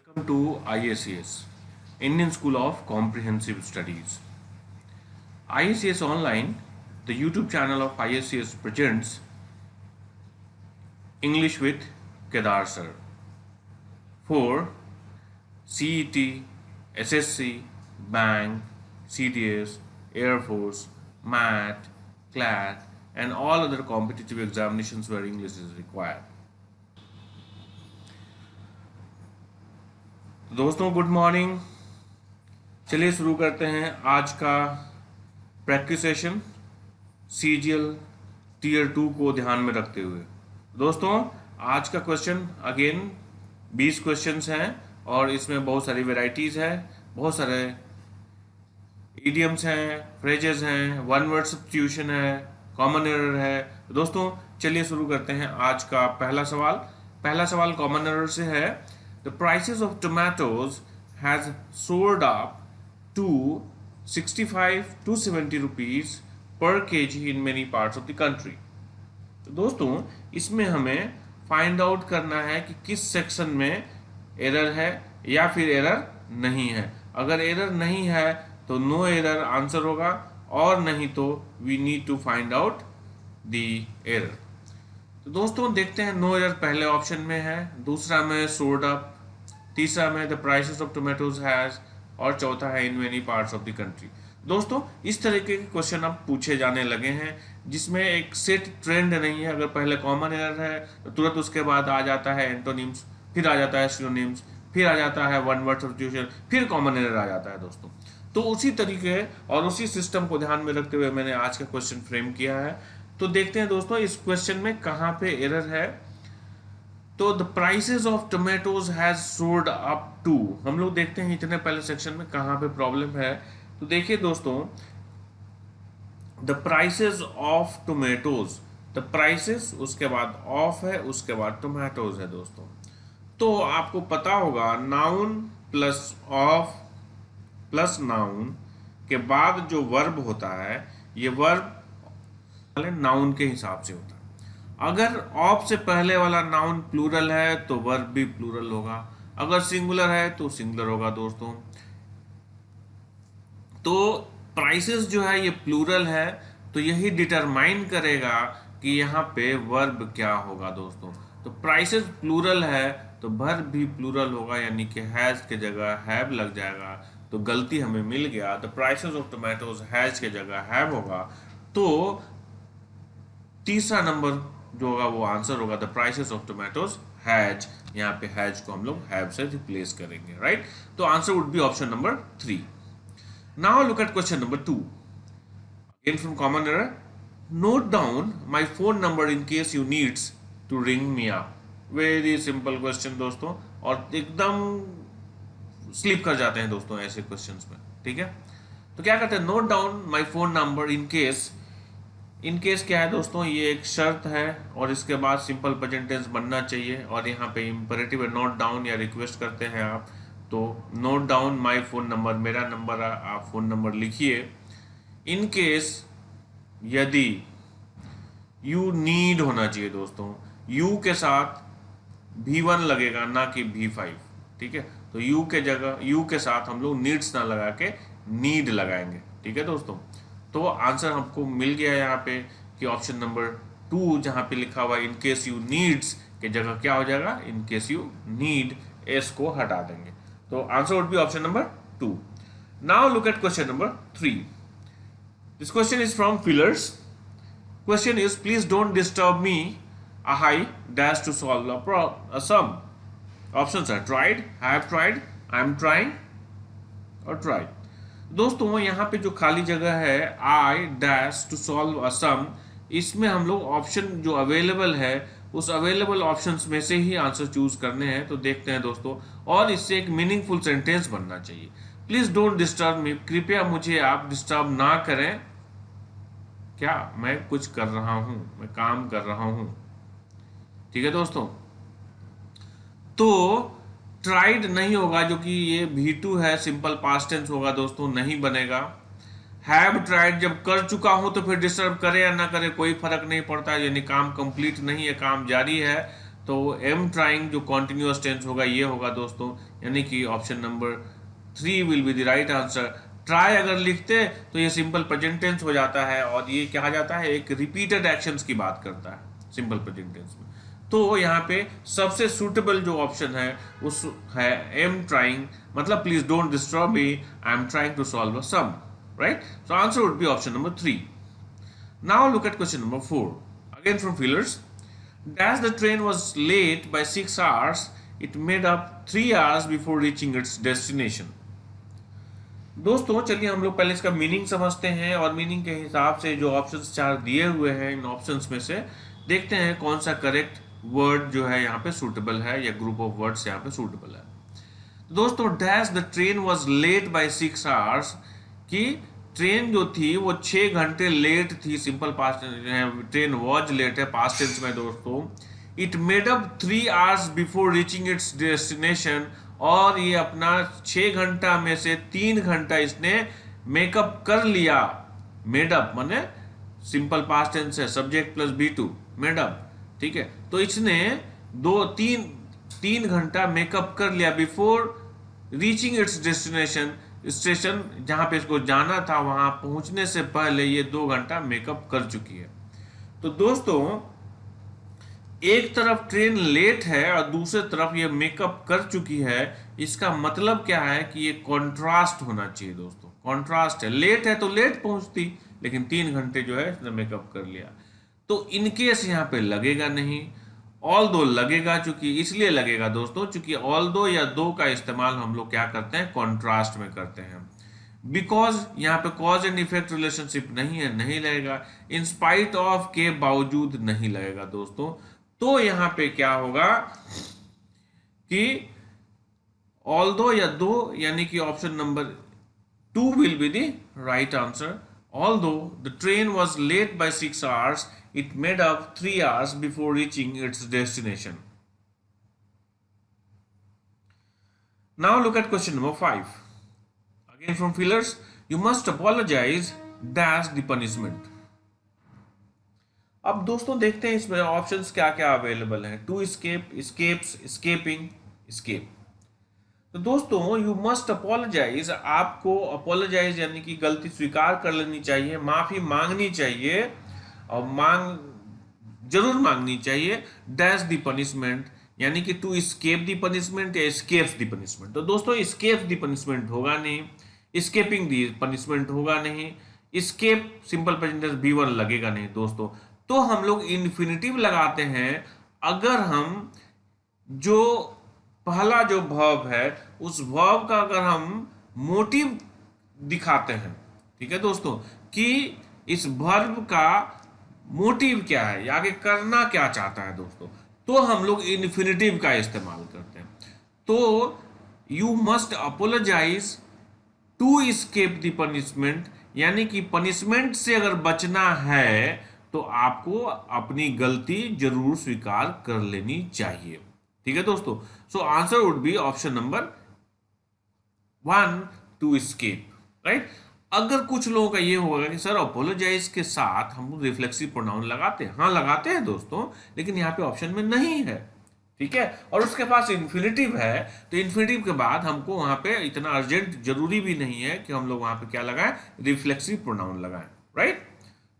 Welcome to ISCS, Indian School of Comprehensive Studies. ISCS Online, the YouTube channel of ISCS presents English with Kedar Sir for CET, SSC, Bank, CDS, Air Force, MAT, CLAT, and all other competitive examinations where English is required. दोस्तों good morning. चलिए शुरू करते हैं आज का practice session CGL tier 2 को ध्यान में रखते हुए। दोस्तों आज का क्वेश्चन अगेन 20 क्वेश्चंस हैं और इसमें बहुत सारी वेराइटीज़ है, बहुत सारे इडियम्स हैं, फ्रेजेस हैं, वन वर्ड सब्स्टिट्यूशन है, कॉमन एरर है। दोस्तों चलिए शुरू करते हैं आज का पहला सवाल कॉमन एरर से है। The prices of tomatoes has soared up to 65 to 70 rupees per kg in many parts of the country. तो दोस्तों इसमें हमें फाइंड आउट करना है कि किस सेक्शन में एरर है या फिर एरर नहीं है। अगर एरर नहीं है तो नो एरर आंसर होगा और नहीं तो we need to find out the error. तो दोस्तों देखते हैं नो एरर पहले ऑप्शन में है, दूसरा में सोर्ड अप, तीसरा में the prices of tomatoes has और चौथा है in many parts of the country. दोस्तों इस तरीके के क्वेश्चन अब पूछे जाने लगे हैं जिसमें एक सेट ट्रेंड नहीं है। अगर पहले कॉमन एरर है तो तुरंत उसके बाद आ जाता है एंटोनिम्स, फिर आ जाता है सिनोनिम्स, फिर आ जाता है वन वर्ड सब्स्टिट्यूशन, फिर कॉमन एरर आ जाता है। दोस्तों तो उसी तरीके और उसी सिस्टम को ध्यान में रखते हुए मैंने आज का क्वेश्चन फ्रेम किया है। तो देखते हैं दोस्तों इस क्वेश्चन में कहाँ पे एरर है। तो the prices of tomatoes has soared up to, हम लोग देखते हैं इतने पहले सेक्शन में कहाँ पे प्रॉब्लम है। तो देखिए दोस्तों the prices of tomatoes, the prices उसके बाद ऑफ है, उसके बाद टोमेटोज है। दोस्तों तो आपको पता होगा noun plus of plus noun के बाद जो वर्ब होता है ये वर्ब नाउन के हिसाब से होता है। अगर ऑफ से पहले वाला नाउन प्लूरल है तो वर्ब भी प्लूरल होगा, अगर सिंगुलर है तो सिंगुलर होगा। दोस्तों तो प्राइसेस जो है ये प्लूरल है तो यही डिटरमाइन करेगा कि यहाँ पे वर्ब क्या होगा। दोस्तों तो प्राइसेस प्लूरल है तो वर्ब भी प्लूरल होगा, यानी कि हैज के जगह हैव लग जाएगा। तो गलती हमें मिल गया, the prices of tomatoes has के जगह हैव होगा। तो तीसरा नंबर जो होगा वो आंसर होगा the prices of tomatoes has, यहाँ पे हैज को हम लोग हैव से रिप्लेस करेंगे, राइट। तो answer would be option number 3। Now look at question number 2 again from common error. Note down my phone number in case you needs to ring me up. Very simple question दोस्तों, और एकदम slip कर जाते हैं दोस्तों ऐसे questions में, ठीक है। तो क्या करते हैं, note down my phone number in case. In case क्या है दोस्तों, ये एक शर्त है और इसके बाद सिंपल प्रेजेंट टेंस बनना चाहिए और यहाँ पे इंपेरेटिव है नोट डाउन या रिक्वेस्ट करते हैं आप। तो note down my phone number, मेरा नंबर आप फोन नंबर लिखिए। इन केस यदि, यू नीड होना चाहिए दोस्तों, यू के साथ V1 लगेगा ना कि V5, ठीक है। तो यू के जगह यू के साथ हम लोग नीड्स ना लगा के नीड लगाएंगे, ठीक है दोस्तों। तो आंसर हमको मिल गया यहाँ पे कि ऑप्शन नंबर 2 जहाँ पे लिखा हुआ इन केस यू नीड्स के जगह क्या हो जाएगा, इन केस यू नीड, एस को हटा देंगे। तो answer would be option number 2। Now look at question number 3। This question is from fillers. Question is please don't disturb me, I dash to solve a sum. Options are tried, have tried, I am trying और tried. दोस्तों यहाँ पे जो खाली जगह है I dash to solve a sum, इसमें हम लोग ऑप्शन जो अवेलेबल है उस अवेलेबल ऑप्शंस में से ही आंसर चूज करने हैं। तो देखते हैं दोस्तों, और इससे एक मीनिंगफुल सेंटेंस बनना चाहिए। प्लीज डोंट डिस्टर्ब मी, कृपया मुझे आप डिस्टर्ब ना करें। क्या मैं कुछ कर रहा हूं, मैं काम कर रहा हूं, ठीक है दोस्तों। तो ट्राइड नहीं होगा जो कि ये V2 है, सिंपल पास्ट टेंस होगा दोस्तों, नहीं बनेगा। हैव ट्राइड जब कर चुका हूं तो फिर डिस्टर्ब करे या ना करे कोई फर्क नहीं पड़ता, यानी काम कंप्लीट नहीं है, काम जारी है। तो एम ट्राइंग जो कॉन्टिन्यूअस टेंस होगा ये होगा दोस्तों, यानी कि option number 3 will be the right answer. Try अगर लिखते तो ये सिंपल प्रेजेंट टेंस हो जाता है, और ये कहा जाता है एक रिपीटेड एक्शंस की बात करता है सिंपल प्रेजेंट टेंस में। तो यहाँ पे सबसे सूटेबल जो ऑप्शन है उस है एम ट्राइंग, मतलब please don't disturb me, I am trying to solve a sum, right? So answer would be option number 3। Now look at question number 4, again from fillers. As the train was late by 6 hours, it made up 3 hours before reaching its destination. दोस्तों चलिए हम लोग पहले इसका meaning समझते हैं, और meaning के हिसाब से जो ऑप्शंस 4 दिए हुए हैं इन ऑप्शंस में से देखते हैं कौन सा करेक्ट वर्ड जो है यहाँ पे सूटेबल है, या ग्रुप ऑफ वर्ड्स यहाँ पे सूटेबल है। दोस्तों dash the train was late by 6 hours, की ट्रेन जो थी वो 6 घंटे लेट थी, simple past, train was late है पास्ट टेंस में दोस्तों। It made up 3 hours before reaching its destination, और ये अपना 6 घंटा में से 3 घंटा इसने मेकअप कर लिया। मेडअप माने सिंपल पास्ट टेंस है, सब्जेक्ट प्लस B2 मेडअप, ठीक है। तो इसने 3 घंटा मेकअप कर लिया before reaching its destination, station जहां पे इसको जाना था वहां पहुंचने से पहले ये 2 घंटा मेकअप कर चुकी है। तो दोस्तों एक तरफ ट्रेन लेट है और दूसरे तरफ ये मेकअप कर चुकी है, इसका मतलब क्या है कि ये कॉन्ट्रास्ट होना चाहिए दोस्तों। कॉन्ट्रास्ट है, लेट है तो लेट पहुंचती, लेकिन 3 घंटे जो है इसने मेकअप कर लिया। तो इनकेस यहाँ पे लगेगा नहीं, ऑल दो लगेगा, चूंकि इसलिए लगेगा दोस्तों चूंकि ऑल दो या दो का इस्तेमाल हम लोग क्या करते हैं, कॉन्ट्रास्ट में करते हैं। बिकॉज यहाँ पे कॉज एंड इफेक्ट रिलेशनशिप नहीं है, नहीं लगेगा। इन स्पाइट ऑफ के बावजूद नहीं लगेगा दोस्तों। तो यहां पे क्या होगा कि ऑल दो या दो, यानी कि option number 2 will be the right answer. Although the train was late by 6 hours, it made up 3 hours before reaching its destination. Now look at question number 5. Again from fillers, you must apologize dash the punishment. अब दोस्तों देखते हैं इसमें options क्या क्या available हैं। To escape, escapes, escaping, escape। तो दोस्तों यू मस्ट अपोलोजाइज, आपको अपोलोजाइज यानी कि गलती स्वीकार कर लेनी चाहिए, माफी मांगनी चाहिए, और जरूर मांगनी चाहिए। डैश द पनिशमेंट, यानी कि टू escape द पनिशमेंट या escapes द पनिशमेंट। तो दोस्तों escapes द पनिशमेंट होगा नहीं, escaping द पनिशमेंट होगा नहीं, escape simple present tense B1 लगेगा नहीं दोस्तों। तो हम लोग इन्फिनिटिव लगाते हैं अगर हम जो पहला जो वर्ब है उस वर्ब का अगर हम मोटिव दिखाते हैं, ठीक है दोस्तों, कि इस वर्ब का मोटिव क्या है, आगे करना क्या चाहता है दोस्तों, तो हम लोग इन्फिनिटिव का इस्तेमाल करते हैं। तो you must apologize to escape the punishment, यानी कि पनिशमेंट से अगर बचना है तो आपको अपनी गलती जरूर स्वीकार कर लेनी चाहिए, ठीक है दोस्तों। So answer would be option number 1 to escape, right. अगर कुछ लोगों का ये होगा कि सर अपोलोजाइज के साथ हम रिफ्लेक्सिव प्रोनाउन लगाते हैं, हाँ लगाते हैं दोस्तों, लेकिन यहाँ पे ऑप्शन में नहीं है, ठीक है, और उसके पास इन्फिनिटिव है, तो इन्फिनिटिव के बाद हमको वहां पे इतना अर्जेंट जरूरी भी नहीं है कि हम लोग वहां पे क्या लगाएं, रिफ्लेक्सिव प्रोनाउन लगाएं, राइट।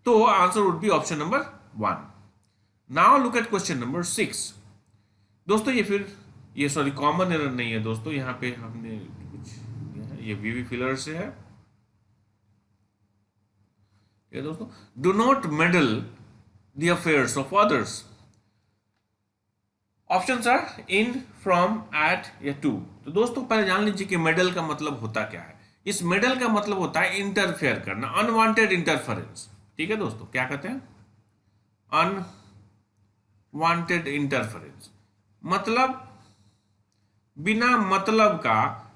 तो answer would be option number 1। Now look at question number 6। दोस्तों ये सॉरी कॉमन एरर नहीं है दोस्तों, यहाँ पे हमने कुछ ये वीवी फिलर से है ये दोस्तों। Do not meddle the affairs of others. Options are in, from, at या टू। तो दोस्तों पहले जान लीजिए कि मेडल का मतलब होता क्या है। इस मेडल का मतलब होता है इंटरफेयर करना, अनवांटेड इंटरफेरेंस, ठीक है दोस्तों। क्या कहते हैं, अनवांटेड इंटरफेरेंस, मतलब बिना मतलब का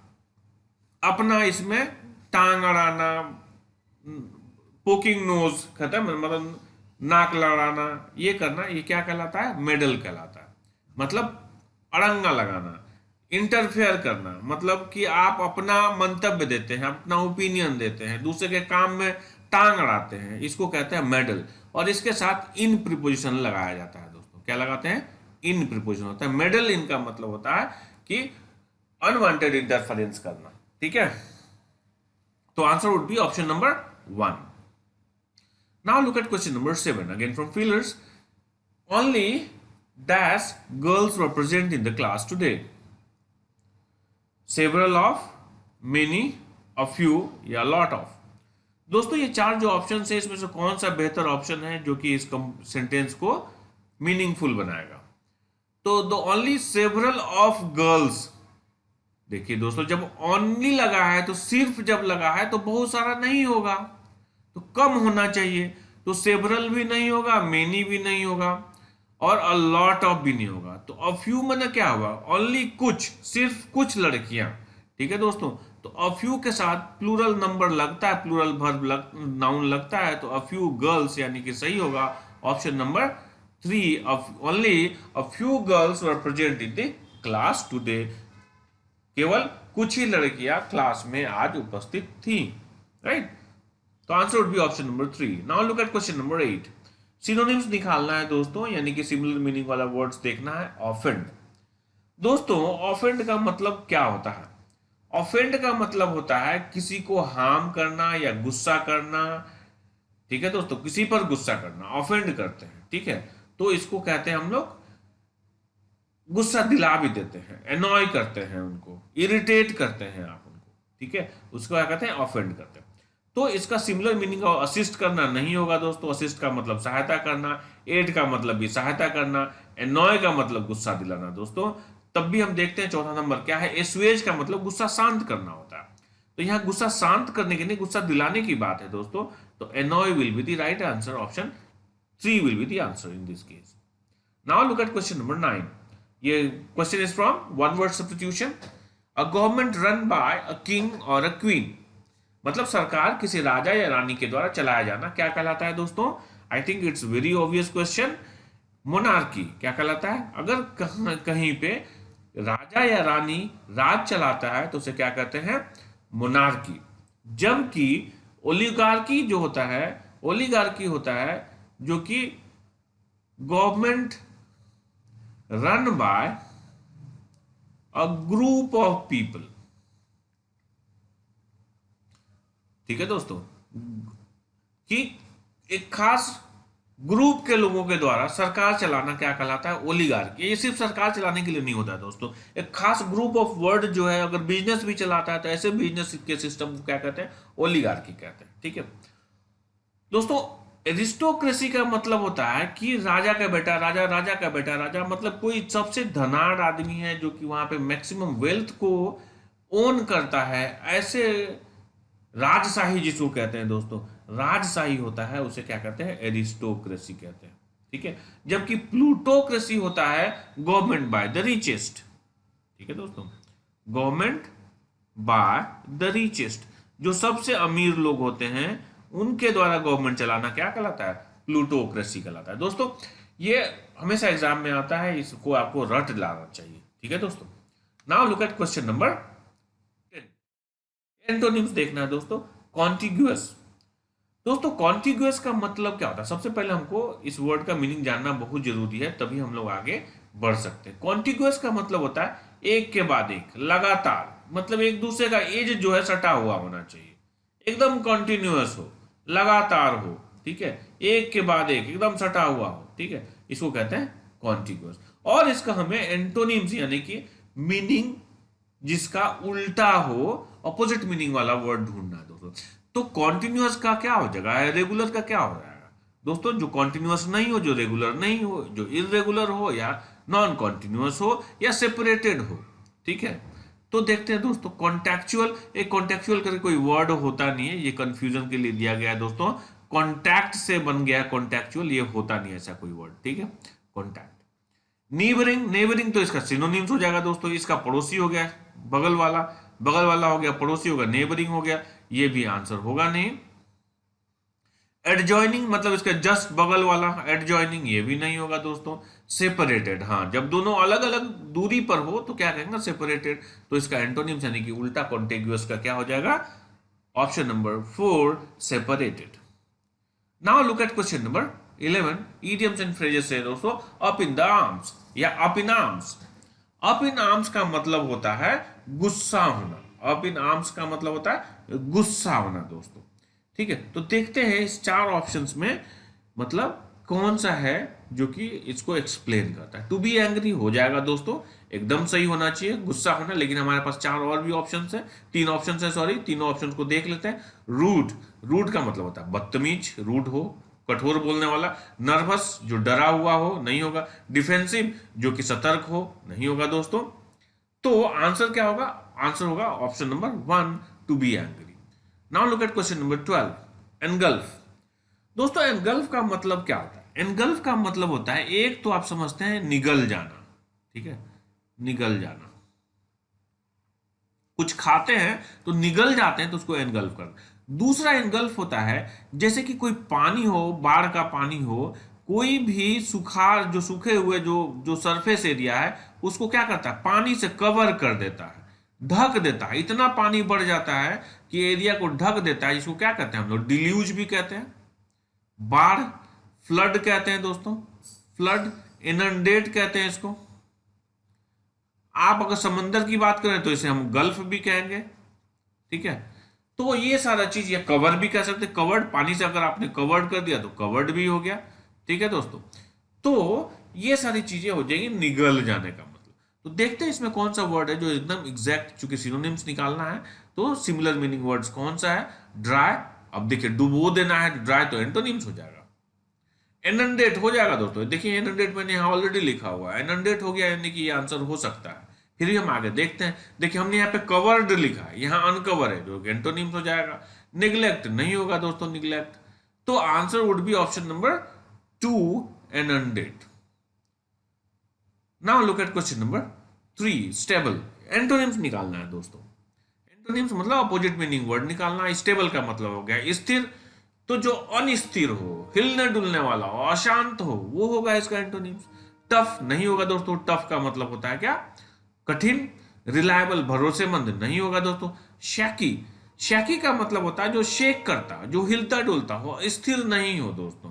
अपना इसमें टांग अड़ाना, पोकिंग नोज कहता है, मतलब नाक लड़ाना, ये करना, ये क्या कहलाता है, मेडल कहलाता है। मतलब अड़ंगा लगाना, इंटरफेयर करना, मतलब कि आप अपना मंतव्य देते हैं, अपना ओपिनियन देते हैं, दूसरे के काम में टांग अड़ाते हैं, इसको कहते हैं मेडल। और इसके साथ इन प्रीपोजिशन लगाया जाता है दोस्तों। क्या लगाते हैं, इन प्रीपोजिशन होता है। मेडल इन का मतलब होता है कि अनवांटेड इंटरफेरेंस करना, ठीक है। तो answer would be option number 1। Now look at question number 7 again from feelers. Only dash girls were present in the class today. Several of, many, a few या लॉट ऑफ। दोस्तों ये चार जो option है इसमें से कौन सा बेहतर ऑप्शन है जो कि इस सेंटेंस को मीनिंगफुल बनाएगा? तो the only several of girls. देखिए दोस्तों, जब ओनली लगा है तो सिर्फ जब लगा है तो बहुत सारा नहीं होगा, तो कम होना चाहिए। तो सेवरल भी नहीं होगा, मेनी भी नहीं होगा, और अ लॉट ऑफ भी नहीं होगा। तो अ फ्यू मैंने क्या होगा? ओनली कुछ, सिर्फ कुछ लड़कियां, ठीक है दोस्तों। तो अ फ्यू के साथ प्लूरल नंबर लगता है, प्लूरल वर्ब नाउन लगता है, तो अ फ्यू गर्ल्स यानी कि सही होगा option number 3। Only a few girls were present in the class today. केवल कुछ ही लड़कियां क्लास में आज उपस्थित थी, राइट। तो answer would be option number 3। Now look at question number 8। Synonyms निकालना है दोस्तों, यानी कि सिमिलर मीनिंग वाला वर्ड्स देखना है। ऑफेंड। दोस्तों ऑफेंड का मतलब क्या होता है? ऑफेंड का मतलब होता है किसी को हार्म करना या गुस्सा करना, ठीक है दोस्तों, किसी पर गुस्सा करना ऑफेंड करते हैं, ठीक है। तो इसको कहते हैं हम लोग, गुस्सा दिला भी देते हैं, एनॉय करते हैं, उनको इरिटेट करते हैं आप उनको, ठीक है, उसको क्या कहते हैं? ऑफेंड करते हैं। तो इसका सिमिलर मीनिंग असिस्ट करना नहीं होगा दोस्तों। असिस्ट का मतलब सहायता करना, एड का मतलब भी सहायता करना, एनॉय का मतलब गुस्सा दिलाना दोस्तों। तब भी हम देखते हैं चौथा नंबर क्या है? एस्वेज का मतलब गुस्सा शांत करना होता है। तो यहाँ गुस्सा शांत करने के लिए गुस्सा दिलाने की बात है दोस्तों। तो annoy will be the right answer, option 3 will be the answer in this case. Now look at question number 9। ये question is from one word substitution. A government run by a king और a queen. मतलब सरकार किसी राजा या रानी के द्वारा चलाया जाना क्या कहलाता है दोस्तों? I think it's very obvious question. Monarchy क्या कहलाता है? अगर कहीं पे राजा या रानी राज चलाता है तो उसे क्या कहते हैं? मोनार्की। जबकि ओलिगार्की जो होता है, ओलिगार्की होता है जो कि government run by a group of people, ठीक है दोस्तों, कि एक खास ग्रुप के लोगों के द्वारा सरकार चलाना क्या कहलाता है? ओलिगार्की। ये सिर्फ सरकार चलाने के लिए नहीं होता है दोस्तों, एक खास ग्रुप ऑफ वर्ड जो है अगर बिजनेस भी चलाता है तो ऐसे बिजनेस के सिस्टम को क्या कहते हैं? ओलिगार्की कहते हैं, ठीक है दोस्तों। एरिस्टोक्रेसी का मतलब होता है कि राजा का बेटा राजा, राजा का बेटा राजा, मतलब कोई सबसे धनाढ़ आदमी है जो कि वहां पे मैक्सिमम वेल्थ को ओन करता है, ऐसे राजशाही जिसको कहते हैं दोस्तों, राजशाही होता है उसे क्या कहते हैं? एरिस्टोक्रेसी कहते हैं, ठीक है। जबकि प्लूटोक्रेसी होता है गवर्नमेंट बाय द रिचेस्ट, ठीक है दोस्तों, गवर्नमेंट बाय द रिचेस्ट। जो सबसे अमीर लोग होते हैं उनके द्वारा गवर्नमेंट चलाना क्या कहलाता है? प्लूटोक्रेसी कहलाता है दोस्तों। ये हमेशा एग्जाम में आता है, इसको आपको रट लाना चाहिए, ठीक है दोस्तों। Now look at question number 10। Antonyms देखना है दोस्तों। कॉन्टिग्यूअस। दोस्तों कॉन्टिग्यूअस का मतलब क्या होता है? सबसे पहले हमको इस वर्ड का मीनिंग जानना बहुत जरूरी है, तभी हम लोग आगे बढ़ सकते हैं। कॉन्टिग्यूअस का मतलब होता है एक के बाद एक, लगातार, मतलब एक दूसरे का एज जो है सटा हुआ होना चाहिए, एकदम कॉन्टिन्यूअस हो, लगातार हो, ठीक है, एक के बाद एक एकदम सटा हुआ हो, ठीक है, इसको कहते हैं कॉन्टिग्यूअस। और इसका हमें एंटोनिम्स यानी कि मीनिंग जिसका उल्टा हो, अपोजिट मीनिंग वाला वर्ड ढूंढना है दोस्तों। तो कॉन्टिन्यूअस का क्या हो जाएगा? रेगुलर का क्या हो जाएगा दोस्तों? जो कॉन्टिन्यूअस नहीं हो, जो रेगुलर नहीं हो, जो इरेगुलर हो, या नॉन कॉन्टिन्यूअस हो, या सेपरेटेड हो, ठीक है। तो देखते हैं दोस्तों कॉन्टेक्चुअल। एक कॉन्टेक्चुअल करके कोई वर्ड होता नहीं है, ये कंफ्यूजन के लिए दिया गया है दोस्तों। कॉन्टैक्ट से बन गया कॉन्टेक्चुअल, ये होता नहीं ऐसा कोई वर्ड, ठीक है। कॉन्टैक्ट। नेबरिंग, नेबरिंग तो इसका सिनोनिम्स हो जाएगा दोस्तों। इसका पड़ोसी हो गया, बगल वाला, बगल वाला हो गया, पड़ोसी होगा, नेबरिंग हो गया, ये भी आंसर होगा नहीं। एडजॉइनिंग मतलब इसका जस्ट बगल वाला, एडजॉइनिंग ये भी नहीं होगा दोस्तों। सेपरेटेड, हाँ, जब दोनों अलग अलग दूरी पर हो तो क्या कहेंगे? सेपरेटेड। तो इसका एंटोनिम्स यानी कि उल्टा कॉन्टेग्यूअस का क्या हो जाएगा? Option number 4, separated. Now look at question number 11। Idioms and phrases से दोस्तों, अप इन द आर्म्स। या up in arms. Up in arms का मतलब होता है गुस्सा होना। अप इन आर्म्स का मतलब होता है गुस्सा होना दोस्तों। ठीक है, तो देखते हैं इस चार ऑप्शंस में मतलब कौन सा है जो कि इसको एक्सप्लेन करता है। टू बी एंग्री हो जाएगा दोस्तों, एकदम सही होना चाहिए गुस्सा होना, लेकिन हमारे पास चार और भी ऑप्शंस है, तीन ऑप्शंस है सॉरी, तीनों ऑप्शंस को देख लेते हैं। रूड, रूड का मतलब होता है बदतमीज, रूड हो, कठोर बोलने वाला। नर्वस, जो डरा हुआ हो, नहीं होगा। डिफेंसिव, जो कि सतर्क हो, नहीं होगा दोस्तों। तो आंसर क्या होगा? आंसर होगा option number 1, to be angry. Now look at question number 12, engulf. दोस्तों एनगल्फ का मतलब क्या होता है? एनगल्फ का मतलब होता है, एक तो आप समझते हैं निगल जाना, ठीक है, निगल जाना। कुछ खाते हैं तो निगल जाते हैं तो उसको एनगल्फ कर। दूसरा एनगल्फ होता है जैसे कि कोई पानी हो, बाढ़ का पानी हो, कोई भी सूखा, जो सूखे हुए जो जो सरफेस एरिया है उसको क्या करता है? पानी से कवर कर देता है, ढक देता है। इतना पानी बढ़ जाता है कि एरिया को ढक देता है। इसको क्या कहते हैं हम लोग? डिल्यूज भी कहते हैं, बाढ़, फ्लड कहते हैं दोस्तों, फ्लड, इनंडेट कहते हैं इसको। आप अगर समंदर की बात करें तो इसे हम गल्फ भी कहेंगे, ठीक है। तो ये सारा चीज, ये कवर भी कह सकते हैं, कवर्ड, पानी से अगर आपने कवर्ड कर दिया तो कवर्ड भी हो गया, ठीक है दोस्तों। तो ये सारी चीजें हो जाएंगी निगल जाने का मतलब। तो देखते हैं इसमें कौन सा वर्ड है जो एकदम एग्जैक्ट, चूंकि सिनोनिम्स निकालना है तो सिमिलर मीनिंग वर्ड्स कौन सा है? ड्राई, अब देखिए डुबो देना है, ड्राई तो एंटोनिम्स हो जाएगा। इनंडेट हो जाएगा दोस्तों, देखिए इनंडेट मैंने यहाँ ऑलरेडी लिखा हुआ है, इनंडेट हो गया, यानी कि ये आंसर हो सकता है। फिर भी हम आगे देखते हैं। देखिए हमने यहाँ पे कवर्ड लिखा है, यहाँ अनकवर है, जो एंटोनिम्स हो जाएगा। निग्लेक्ट नहीं होगा दोस्तों, निग्लेक्ट। तो answer would be option number 2, inundate. Now look at question number 3, stable. Antonyms निकालना है दोस्तों। एंटोनिम्स मतलब अपोजिट मीनिंग वर्ड निकालना। स्टेबल का मतलब हो गया स्थिर, तो जो अनिस्थिर हो, हिलने डुलने वाला हो, अशांत हो, वो होगा इसका एंटोनिम्स। टफ नहीं होगा दोस्तों, टफ का मतलब होता है क्या? कठिन। रिलायबल, भरोसेमंद नहीं होगा दोस्तों। शैकी, शैकी का मतलब होता है जो शेक करता, जो हिलता डुलता हो, स्थिर नहीं हो दोस्तों,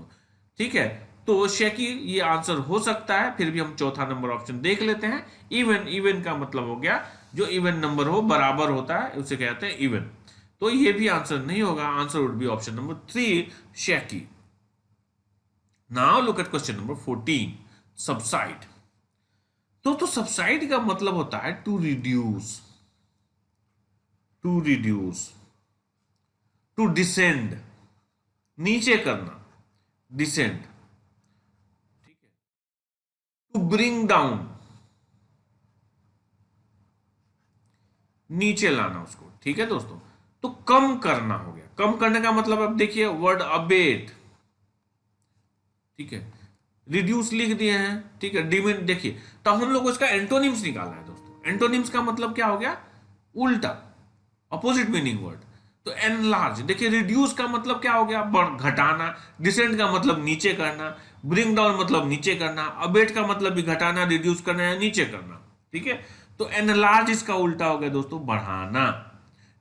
ठीक है। तो शैकी ये आंसर हो सकता है। फिर भी हम चौथा नंबर ऑप्शन देख लेते हैं। इवन, इवन का मतलब हो गया जो इवन नंबर हो, बराबर होता है, उसे कहते हैं इवन। तो ये भी आंसर नहीं होगा, answer would be option number 3, shaky. Now look at question number 14, subside. तो सबसाइड का मतलब होता है to reduce, to reduce, to descend, नीचे करना, डिसेंड, ठीक है। टू ब्रिंग डाउन, नीचे लाना उसको, ठीक है दोस्तों। तो कम करना हो गया। कम करने का मतलब अब देखिए वर्ड अबेट, ठीक है, रिड्यूस लिख दिए हैं, ठीक है, डिमिन। देखिए तो हम लोग को इसका एंटोनिम्स निकालना है दोस्तों। एंटोनिम्स का मतलब क्या हो गया? उल्टा, अपोजिट मीनिंग वर्ड। तो एनलार्ज, देखिए रिड्यूस का मतलब क्या हो गया? घटाना। डिसेंड का मतलब नीचे करना। ब्रिंग डाउन मतलब नीचे करना। अबेट का मतलब भी घटाना, रिड्यूस करना या नीचे करना, ठीक है। तो एनलार्ज इसका उल्टा हो गया दोस्तों, बढ़ाना।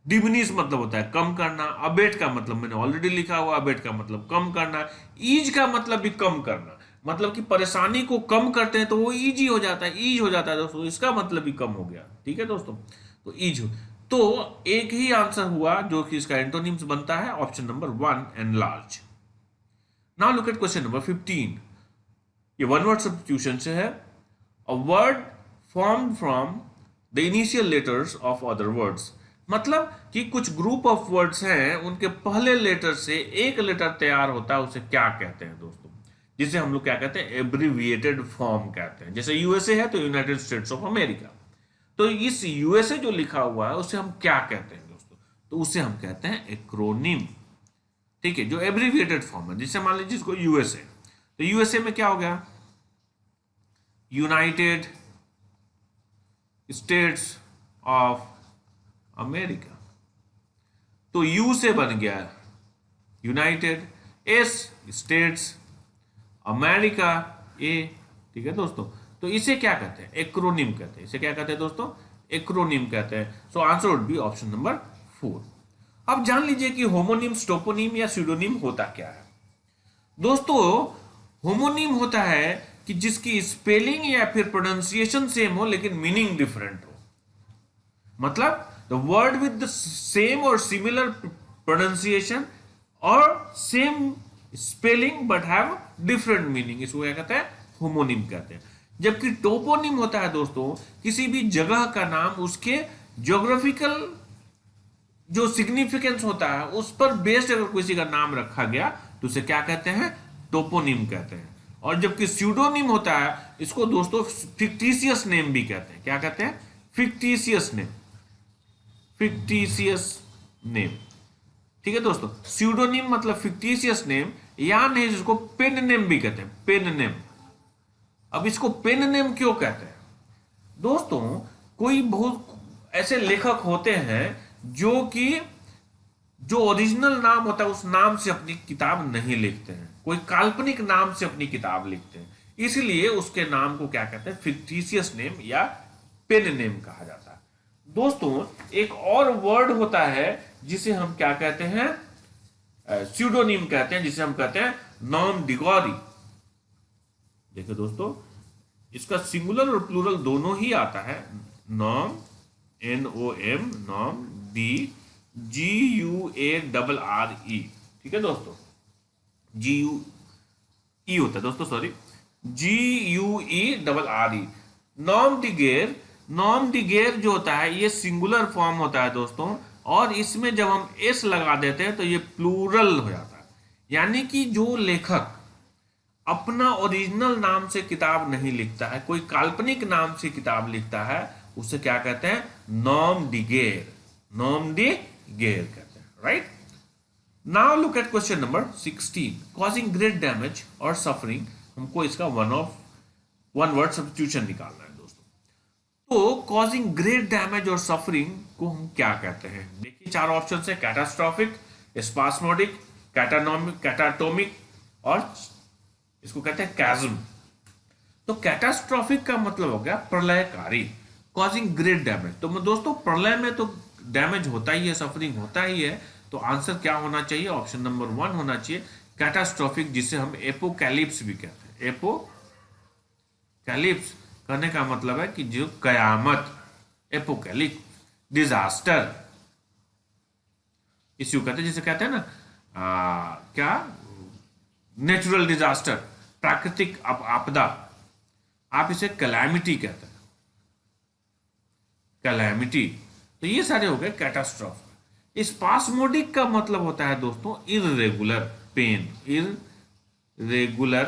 डिमिनिश मतलब होता है कम करना। अबेट का मतलब मैंने ऑलरेडी लिखा हुआ, अबेट का मतलब कम करना। ईज का मतलब भी कम करना, मतलब कि परेशानी को कम करते हैं तो वो इजी हो जाता है, ईज हो जाता है दोस्तों, इसका मतलब भी कम हो गया, ठीक है दोस्तों। तो ईज हो, तो एक ही आंसर हुआ जो कि इसका एंटोनिम्स बनता है, option number 1, enlarge. Now look at question number 15, ये वन वर्ड सब्स्टिट्यूशन से है। A word form from the initial letters of other words, मतलब कि कुछ ग्रुप ऑफ वर्ड्स हैं, उनके पहले लेटर से एक लेटर तैयार होता है, उसे क्या कहते हैं दोस्तों? जिसे हम लोग क्या कहते हैं? एब्रीविएटेड फॉर्म कहते हैं। जैसे यूएसए है तो यूनाइटेड स्टेट्स ऑफ अमेरिका। तो इस यूएसए जो लिखा हुआ है उसे हम क्या कहते हैं दोस्तों? तो उसे हम कहते हैं एक्रोनिम, ठीक है, जो एब्रीविएटेड फॉर्म है। जैसे मान लीजिए इसको यूएसए, तो यूएसए में क्या हो गया? United states of America. तो यू से बन गया यूनाइटेड, एस स्टेट्स, अमेरिका ए, ठीक है दोस्तों। तो इसे क्या कहते हैं? एक्रोनिम कहते हैं। इसे क्या कहते हैं दोस्तों? एक्रोनिम कहते हैं। सो answer would be option number 4। अब जान लीजिए कि होमोनिम, स्टोपोनिम या स्यूडोनिम होता क्या है दोस्तों। होमोनिम होता है कि जिसकी स्पेलिंग या फिर प्रोनाउंसिएशन सेम हो लेकिन मीनिंग डिफरेंट हो। मतलब the word with the same और सिमिलर प्रोनाउंसिएशन और same spelling but have different meaning, इसको क्या कहते हैं, होमोनिम कहते हैं। जबकि टोपोनिम होता है दोस्तों किसी भी जगह का नाम उसके ज्योग्राफिकल जो सिग्निफिकेंस होता है उस पर बेस्ड अगर किसी का नाम रखा गया तो उसे क्या कहते हैं, टोपोनिम कहते हैं। और जबकि स्यूडोनिम होता है इसको दोस्तों फिक्टिशियस नेम भी कहते हैं। क्या कहते हैं, फिक्टिशियस नेम, फिक्टिशियस नेम। ठीक है दोस्तों, स्यूडोनिम मतलब फिक्टिशियस नेम, या नहीं जिसको पेन नेम भी कहते हैं, पेन नेम। अब इसको पेन नेम क्यों कहते हैं दोस्तों, कोई बहुत ऐसे लेखक होते हैं जो कि जो ओरिजिनल नाम होता है उस नाम से अपनी किताब नहीं लिखते हैं, कोई काल्पनिक नाम से अपनी किताब लिखते हैं, इसलिए उसके नाम को क्या कहते हैं, फिक्टिशियस नेम या पेन नेम कहा जाता है। दोस्तों एक और वर्ड होता है जिसे हम क्या कहते हैं, स्यूडोनिम कहते हैं, जिसे हम कहते हैं नॉम डिगोरी। देखिए दोस्तों इसका सिंगुलर और प्लूरल दोनों ही आता है, नॉम NOM नॉम DGUARRE। ठीक है दोस्तों, GUE होता है दोस्तों, सॉरी, GUERRE। नॉम डिगेर, नॉम डिगेर जो होता है ये सिंगुलर फॉर्म होता है दोस्तों, और इसमें जब हम एस लगा देते हैं तो ये प्लूरल हो जाता है। यानी कि जो लेखक अपना ओरिजिनल नाम से किताब नहीं लिखता है, कोई काल्पनिक नाम से किताब लिखता है, उसे क्या कहते हैं, नॉम डिगेर, नॉम डिगेर कहते हैं, right. Now look at question number 16, causing great damage और सफरिंग। हमको इसका वन वर्ड सब्स्टिट्यूशन निकालना है दोस्तों। तो कॉजिंग ग्रेट डैमेज और सफरिंग को हम क्या कहते हैं, देखिए चार ऑप्शन है, कैटास्ट्रॉफिक, स्पास्मोडिक, कैटाटोमिक और इसको कहते हैं कैज्म। तो कैटास्ट्रॉफिक का मतलब हो गया प्रलयकारी, कॉजिंग ग्रेट डैमेज। तो दोस्तों प्रलय में तो डैमेज होता ही है, सफरिंग होता ही है, तो आंसर क्या होना चाहिए, ऑप्शन नंबर 1 होना चाहिए, कैटास्ट्रॉफिक, जिसे हम एपोकैलिप्स भी कहते हैं। एपोकैलिप्स कहने का मतलब है कि जो कयामत, एपोकैलिप्स, डिजास्टर, इसी को कहते हैं, जिसे कहते हैं ना क्या, नेचुरल डिजास्टर, प्राकृतिक आपदा, आप इसे कैलामिटी कहते हैं, कैलामिटी। तो ये सारे हो गए कैटास्ट्रॉफ। स्पास्मोडिक का मतलब होता है दोस्तों इर्रेगुलर पेन, इर्रेगुलर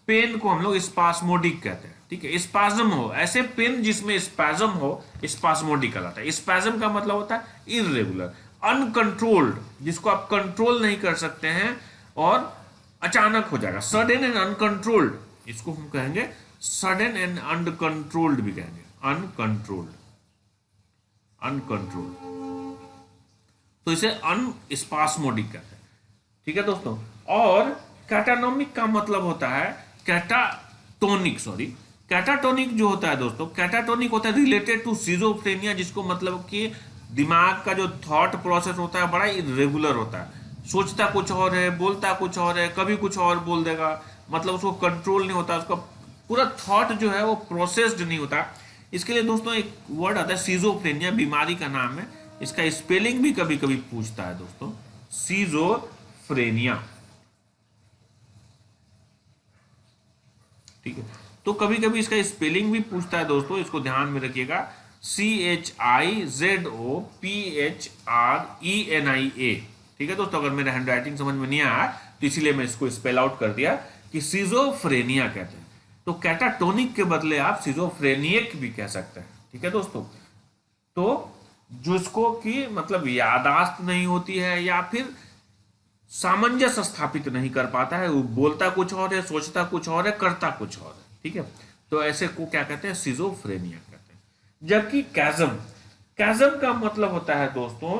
पेन को हम लोग स्पास्मोडिक कहते हैं। ठीक है, स्पाज्म हो, ऐसे पेन जिसमें स्पाज्म हो, स्पास्मोडिक कहलाता है। स्पाज्म का मतलब होता है इर्रेगुलर, अनकंट्रोल्ड, जिसको आप कंट्रोल नहीं कर सकते हैं और अचानक हो जाएगा, सडन एंड अनकंट्रोल्ड, इसको हम कहेंगे सडन एंड अनकंट्रोल्ड भी कहेंगे, अनकंट्रोल्ड, तो इसे अनस्पास्मोडिक कहते हैं। ठीक है दोस्तों, और कैटानोमिक का मतलब होता है कैटाटोनिक जो होता है दोस्तों, कैटाटोनिक होता है रिलेटेड टू सिजोफ्रेनिया, जिसको मतलब कि दिमाग का जो थॉट प्रोसेस होता है बड़ा इरेगुलर होता है, सोचता कुछ और है, बोलता कुछ और है, कभी कुछ और बोल देगा, मतलब उसको कंट्रोल नहीं होता, उसका पूरा थॉट जो है वो प्रोसेस्ड नहीं होता। इसके लिए दोस्तों एक वर्ड आता है सिजोफ्रेनिया, बीमारी का नाम है, इसका स्पेलिंग भी कभी कभी पूछता है दोस्तों, सिजोफ्रेनिया। ठीक है, तो कभी कभी इसका स्पेलिंग भी पूछता है दोस्तों, इसको ध्यान में रखिएगा, CHIZOPHRENIA। ठीक है दोस्तों, अगर मेरा हैंडराइटिंग समझ में नहीं आया तो इसीलिए मैं इसको स्पेल आउट कर दिया कि सिजोफ्रेनिया कहते हैं। तो कैटाटोनिक के बदले आप सिजोफ्रेनिक भी कह सकते हैं। ठीक है दोस्तों, तो जिसको कि मतलब याददाश्त नहीं होती है या फिर सामंजस्य स्थापित नहीं कर पाता है, वो बोलता कुछ और है, सोचता कुछ और है, करता कुछ और है। ठीक है, तो ऐसे को क्या कहते हैं, सिजोफ्रेनिया कहते हैं। जबकि कैज्म का मतलब होता है दोस्तों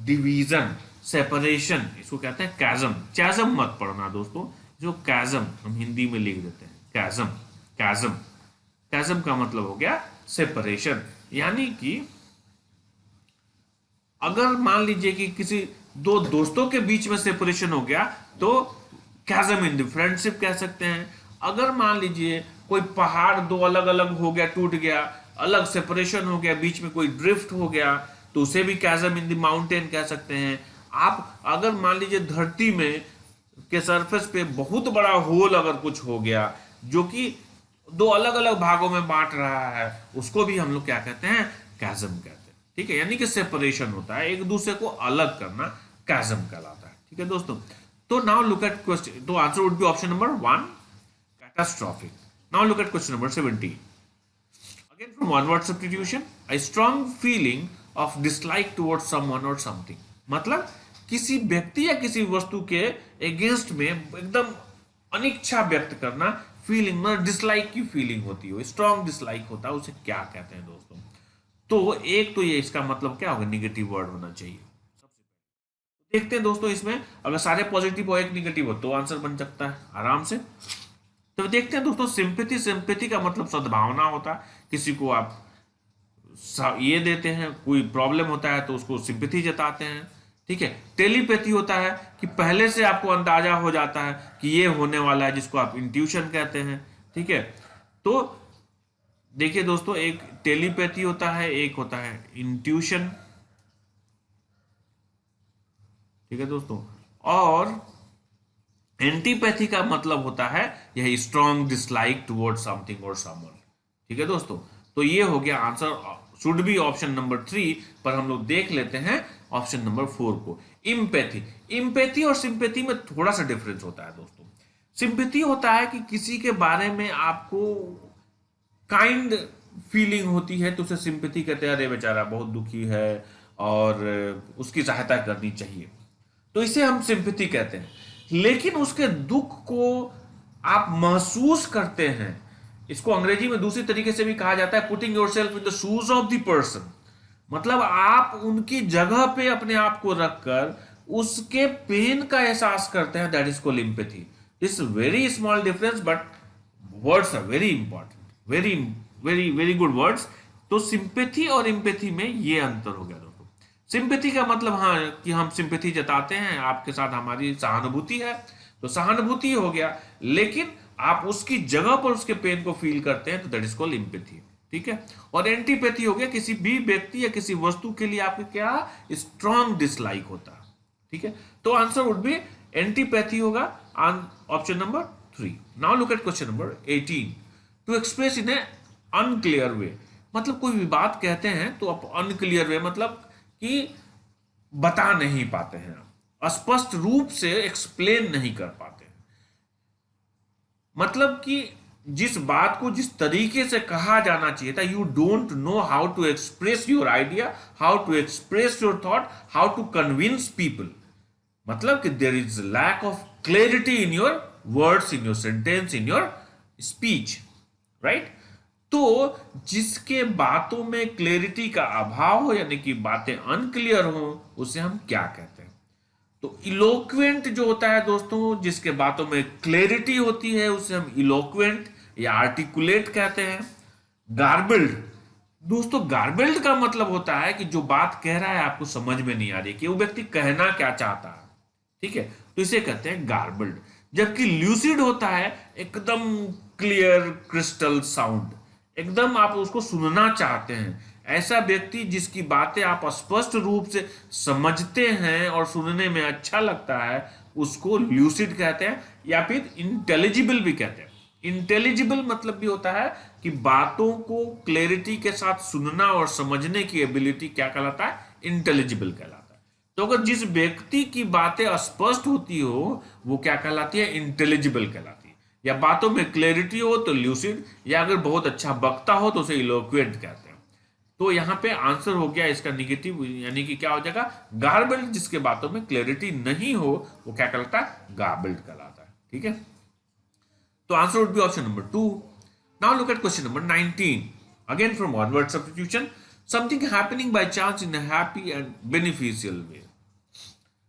डिवीजन, सेपरेशन, इसको कहते हैं कैज्म। चैज्म मत पढ़ना दोस्तों, जो कैज्म हम हिंदी में लिख देते हैं, कैज्म का मतलब हो गया सेपरेशन। यानी कि अगर मान लीजिए कि किसी दो दोस्तों के बीच में सेपरेशन हो गया तो कैज्म इन द फ्रेंडशिप कह सकते हैं, अगर मान लीजिए कोई पहाड़ दो अलग अलग हो गया, टूट गया, अलग सेपरेशन हो गया, बीच में कोई ड्रिफ्ट हो गया, तो उसे भी कैज़म इन द माउंटेन कह सकते हैं आप। अगर मान लीजिए धरती में के सरफेस पे बहुत बड़ा होल अगर कुछ हो गया जो कि दो अलग अलग भागों में बांट रहा है, उसको भी हम लोग क्या कहते हैं, कैज़म कहते हैं। ठीक है, यानी कि सेपरेशन होता है, एक दूसरे को अलग करना कैज़म कहलाता है। ठीक है दोस्तों, तो नाउ लुक एट क्वेश्चन, तो answer would be option number 1, catastrophic. Now look at question number 17, again from one word substitution, a strong feeling of dislike towards someone or something। मतलब किसी व्यक्ति या किसी वस्तु के अगेंस्ट में एकदम अनिच्छा व्यक्त करना, फीलिंग में डिसलाइक की फीलिंग होती है, स्ट्रॉन्ग डिसलाइक होता है, उसे क्या कहते हैं दोस्तों। तो एक तो ये इसका मतलब क्या होगा, निगेटिव वर्ड होना चाहिए। देखते हैं दोस्तों, इसमें अगर सारे पॉजिटिव हो एक निगेटिव हो तो आंसर बन सकता है आराम से। तो देखते हैं दोस्तों, सिंपैथी, सिंपैथी का मतलब सद्भावना होता है, किसी को आप ये देते हैं, कोई प्रॉब्लम होता है तो उसको सिंपैथी जताते हैं। ठीक है, टेलीपैथी होता है कि पहले से आपको अंदाजा हो जाता है कि ये होने वाला है, जिसको आप इंट्यूशन कहते हैं। ठीक है, तो देखिए दोस्तों, एक टेलीपैथी होता है, एक होता है इंट्यूशन। ठीक है दोस्तों, और एंटीपैथी का मतलब होता है यह स्ट्रॉन्ग डिसलाइक टुवर्ड्स समथिंग और समवन। ठीक है दोस्तों, तो ये हो गया answer, should be option number 3, पर हम लोग देख लेते हैं ऑप्शन नंबर 4 को, इम्पैथी। इम्पैथी और सिंपैथी में थोड़ा सा डिफरेंस होता है दोस्तों। सिंपैथी होता है कि किसी के बारे में आपको काइंड फीलिंग होती है, तो उसे सिंपैथी कहते हैं, अरे बेचारा बहुत दुखी है और उसकी सहायता करनी चाहिए, तो इसे हम सिंपैथी कहते हैं। लेकिन उसके दुख को आप महसूस करते हैं, इसको अंग्रेजी में दूसरी तरीके से भी कहा जाता है putting yourself in the shoes of the person. मतलब आप उनकी जगह पे अपने आप को रखकर उसके पेन का एहसास करते हैं, that is called empathy. This very small difference but words are very important, very very very good words. तो सिंपैथी और एम्पैथी में ये अंतर हो गया दोस्तों। सिंपैथी का मतलब हाँ कि हम सिंपैथी जताते हैं, आपके साथ हमारी सहानुभूति है, तो सहानुभूति हो गया, लेकिन आप उसकी जगह पर उसके पेन को फील करते हैं, तो दैट इज कॉल्ड एम्पैथी। ठीक है, और एंटीपैथी हो गया किसी भी व्यक्ति या किसी वस्तु के लिए आपको क्या स्ट्रॉन्ग डिसलाइक होता है। ठीक है, तो आंसर वुड बी एंटीपैथी होगा, option number 3। Now look at question number 18, to express in a unclear way. मतलब कोई भी बात कहते हैं तो आप अनक्लियर वे, मतलब कि बता नहीं पाते हैं, स्पष्ट रूप से एक्सप्लेन नहीं कर पाते हैं। मतलब कि जिस बात को जिस तरीके से कहा जाना चाहिए था, you don't know how to express your idea, how to express your thought, how to convince people. मतलब कि there is lack of clarity in your words, in your sentence, in your speech, right. तो जिसके बातों में clarity का अभाव हो, यानी कि बातें अनक्लियर हो, उसे हम क्या कहते हैं, तो इलोक्वेंट जो होता है दोस्तों, जिसके बातों में क्लैरिटी होती है, उसे हम इलोक्वेंट या आर्टिकुलेट कहते हैं। गार्बल्ड, दोस्तों गार्बल्ड का मतलब होता है कि जो बात कह रहा है आपको समझ में नहीं आ रही कि वो व्यक्ति कहना क्या चाहता है। ठीक है, तो इसे कहते हैं गार्बल्ड। जबकि ल्यूसिड होता है एकदम क्लियर क्रिस्टल साउंड, एकदम आप उसको सुनना चाहते हैं, ऐसा व्यक्ति जिसकी बातें आप स्पष्ट रूप से समझते हैं और सुनने में अच्छा लगता है, उसको ल्यूसिड कहते हैं, या फिर इंटेलिजिबल भी कहते हैं। इंटेलिजिबल मतलब भी होता है कि बातों को क्लैरिटी के साथ सुनना और समझने की एबिलिटी क्या कहलाता है, इंटेलिजिबल कहलाता है। तो अगर जिस व्यक्ति की बातें स्पष्ट होती हो वो क्या कहलाती है, इंटेलिजिबल कहलाती है। या बातों में क्लैरिटी हो तो ल्यूसिड, या अगर बहुत अच्छा वक्ता हो तो उसे इलोक्वेंट कहते हैं। तो यहां पे आंसर हो गया इसका निगेटिव, यानी कि क्या हो जाएगा, गार्बल्ड। जिसके बातों में क्लैरिटी नहीं हो वो क्या कहलाता है, गार्बल्ड कहलाता है। ठीक है, तो answer would be option number 2। Now look at question number 19, again from one word substitution, something happening by chance in a happy and beneficial way.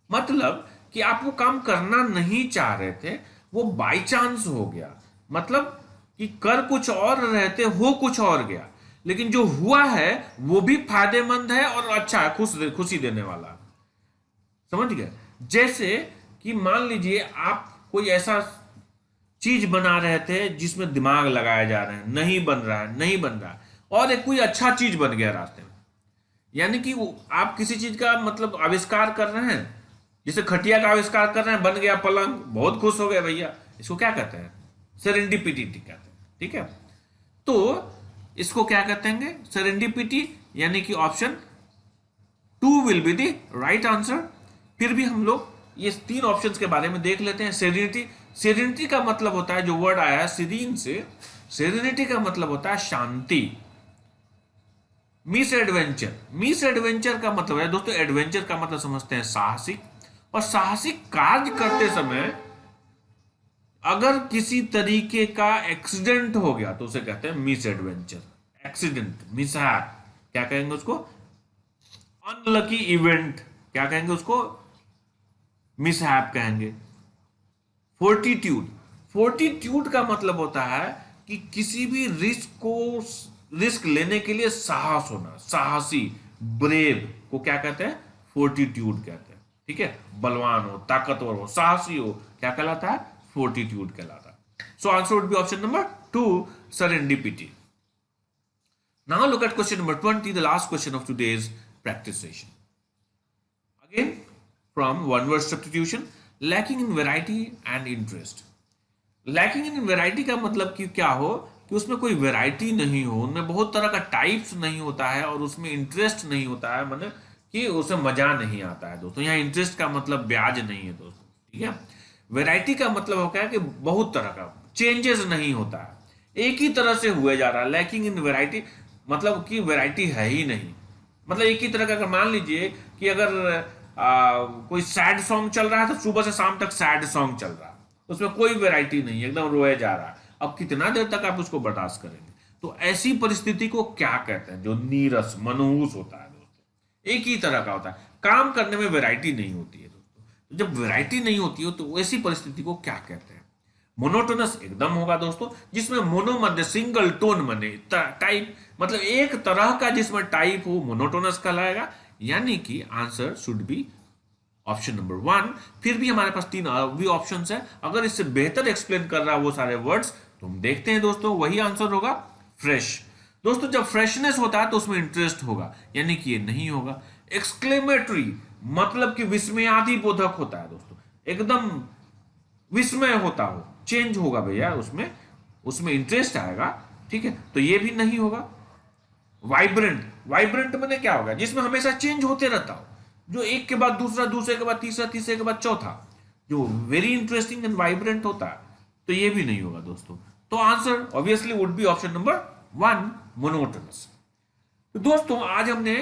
मतलब कि आप वो काम करना नहीं चाह रहे थे, वो बाय चांस हो गया, मतलब कि कर कुछ और रहे थे, हो कुछ और गया, लेकिन जो हुआ है वो भी फायदेमंद है और अच्छा है, खुशी देने वाला। समझ गए, जैसे कि मान लीजिए आप कोई ऐसा चीज बना रहे थे जिसमें दिमाग लगाया जा रहा है, नहीं बन रहा है, नहीं बन रहा है, और एक कोई अच्छा चीज बन गया रास्ते में। यानी कि आप किसी चीज का मतलब आविष्कार कर रहे हैं, जैसे खटिया का आविष्कार कर रहे हैं, बन गया पलंग, बहुत खुश हो गए भैया, इसको क्या कहते हैं? सेरेंडिपिटी कहते हैं। ठीक है, तो इसको क्या कहते हैं? सेरेंडिपिटी, यानी कि option 2 will be the right answer. फिर भी हम लोग ये 3 ऑप्शंस के बारे में देख लेते हैं। सेरेनिटी, सेरेनिटी का मतलब होता है, जो वर्ड आया है सीरीन से, सेरेनिटी का मतलब होता है शांति। मिस एडवेंचर, मिस एडवेंचर का मतलब है दोस्तों, एडवेंचर का मतलब समझते हैं साहसिक, और साहसिक कार्य करते समय अगर किसी तरीके का एक्सीडेंट हो गया तो उसे कहते हैं मिस एडवेंचर। एक्सीडेंट, मिसहैप, क्या कहेंगे उसको? अनलकी इवेंट, क्या कहेंगे उसको? मिसहैप कहेंगे। फोर्टिट्यूड, फोर्टिट्यूड का मतलब होता है कि किसी भी रिस्क लेने के लिए साहस होना, साहसी, ब्रेव को क्या कहते हैं? फोर्टिट्यूड कहते हैं। ठीक है, बलवान हो, ताकतवर हो, साहसी हो, क्या कहलाता है? फोर्टिट्यूड कहलाता है। सो answer would be option number 2, serendipity. Now look at question number 20, the last question of today's practice session. Again, from one word substitution, lacking in variety and interest. Lacking in variety का मतलब कि क्या हो कि उसमें कोई variety नहीं हो, उनमें बहुत तरह का टाइप्स नहीं होता है, और उसमें इंटरेस्ट नहीं होता है, मतलब कि उसे मजा नहीं आता है दोस्तों। यहाँ इंटरेस्ट का मतलब ब्याज नहीं है दोस्तों। ठीक है, वैरायटी का मतलब होता है कि बहुत तरह का, चेंजेस नहीं होता है, एक ही तरह से हुए जा रहा है। लैकिंग इन वैरायटी मतलब कि वैरायटी है ही नहीं, मतलब एक ही तरह का। अगर मान लीजिए कि अगर कोई सैड सॉन्ग चल रहा है तो सुबह से शाम तक सैड सॉन्ग चल रहा है, उसमें कोई वैरायटी नहीं, एकदम रोया जा रहा है। अब कितना देर तक आप उसको बर्दाश्त करेंगे? तो ऐसी परिस्थिति को क्या कहते हैं? जो नीरस, मनहूस होता है दोस्तों, एक ही तरह का होता है, काम करने में वैरायटी नहीं होती है दोस्तों। तो जब वैरायटी नहीं होती हो तो ऐसी परिस्थिति को क्या कहते हैं? मोनोटोनस एकदम होगा दोस्तों, जिसमें मोनो मध्य सिंगल टोन बने, टाइप मतलब एक तरह का जिसमें टाइप हो, मोनोटोनस कहलाएगा। यानी कि answer should be option number 1। फिर भी हमारे पास 3 भी ऑप्शन है, अगर इससे बेहतर एक्सप्लेन कर रहा है वो सारे वर्ड्स तो हम देखते हैं दोस्तों, वही आंसर होगा फ्रेश। दोस्तों जब फ्रेशनेस होता है तो उसमें इंटरेस्ट होगा, यानी कि ये नहीं होगा। एक्सक्लेमेटरी मतलब कि विस्मयादिबोधक होता है दोस्तों, एकदम विस्मय होता हो, चेंज होगा भैया, उसमें उसमें इंटरेस्ट आएगा। ठीक है, तो ये भी नहीं होगा। वाइब्रेंट, वाइब्रेंट मैंने क्या होगा? जिसमें हमेशा चेंज होते रहता हो, जो एक के बाद दूसरा, दूसरे के बाद तीसरा, तीसरे के बाद चौथा, जो वेरी इंटरेस्टिंग एंड वाइब्रेंट होता है, तो ये भी नहीं होगा दोस्तों। तो answer obviously would be option number 1, monotonous. तो दोस्तों आज हमने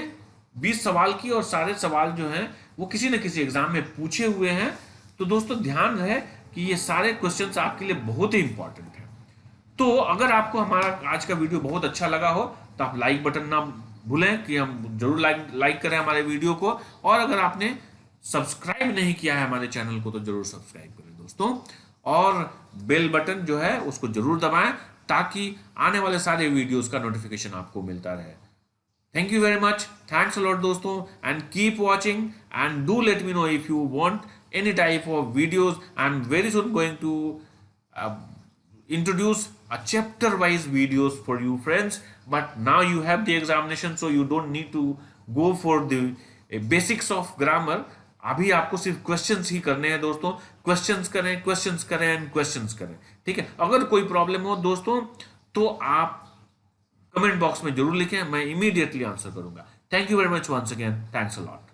20 सवाल की, और सारे सवाल जो हैं वो किसी न किसी एग्जाम में पूछे हुए हैं। तो दोस्तों ध्यान रहे कि ये सारे क्वेश्चंस आपके लिए बहुत ही इंपॉर्टेंट है। तो अगर आपको हमारा आज का वीडियो बहुत अच्छा लगा हो तो आप लाइक बटन ना भूलें कि हम जरूर लाइक करें हमारे वीडियो को, और अगर आपने सब्सक्राइब नहीं किया है हमारे चैनल को तो जरूर सब्सक्राइब करें दोस्तों, और बेल बटन जो है उसको जरूर दबाएं ताकि आने वाले सारे वीडियोस का नोटिफिकेशन आपको मिलता रहे। Thank you very much. Thanks a lot दोस्तों, and keep watching and do let me know if you want any type of videos. I'm very soon going to introduce a chapter wise videos for you friends, but now you have the examination so you don't need to go for the basics of grammar. अभी आपको सिर्फ questions ही करने हैं दोस्तों, questions करें, questions करें and questions करें। ठीक है, अगर कोई प्रॉब्लम हो दोस्तों तो आप कमेंट बॉक्स में जरूर लिखें, मैं इमीडिएटली आंसर करूंगा। Thank you very much once again, thanks a lot.